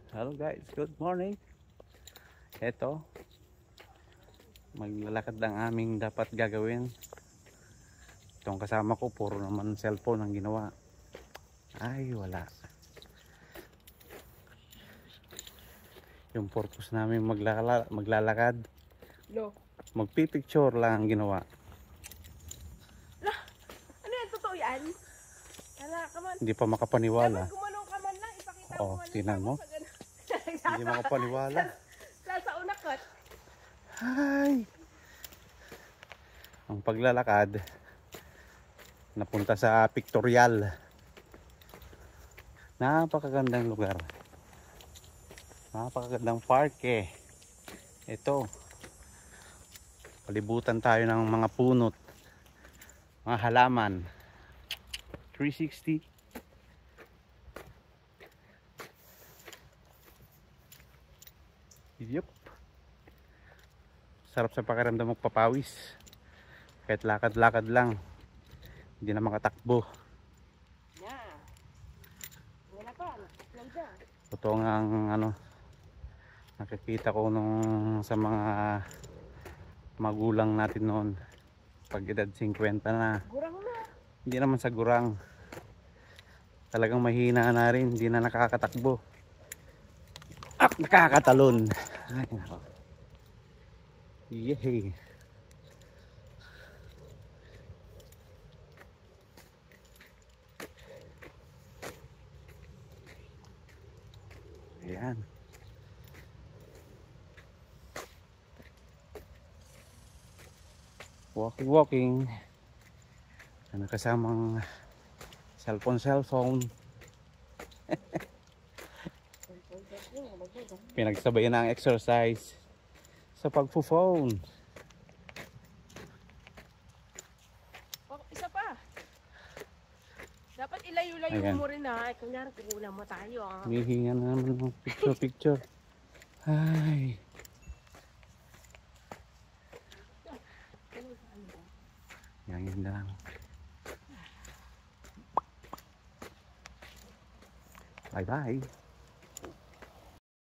Hello guys, good morning. Eto, maglalakad lang aming dapat gagawin. Itong kasama ko, puro naman cellphone ang ginawa. Ay, wala. Yung purpose namin maglalakad, magpipicture lang ang ginawa. Ano yan? Totoo yan? Hala, kaman. Hindi pa makapaniwala. Gumanong ka man lang, ipakita mo Oh, man lang. tingnan mo. Hindi makapaniwala. Sa unakot. Ay! Ang paglalakad napunta sa pictorial. Napakagandang lugar. Napakagandang parke. Ito. Palibutan tayo ng mga punot, mga halaman. 360. Yup. Sarap sa pakiramdam magpapawis. Kahit lakad-lakad lang. Hindi na makatakbo. Yeah. Wala pa. Ganda. Totoo nga ang nakikita ko nung sa mga magulang natin noon. Pag edad 50 na. Gurang na. Hindi naman sa gurang. Talagang mahina na rin. Hindi na nakakatakbo. At nakakatalon. Ay, nako. Yehey. Ayan. Walking. Ano kasamang cellphone. Pinagsabayan na ang exercise sa pagpo-phone. Oh, isa pa. Dapat ilayo-layo Ayan. mo rin ha. Kunyari, pingulang mo tayo ha. Humihinga na naman ng picture. Ay. Yan na lang. Bye-bye.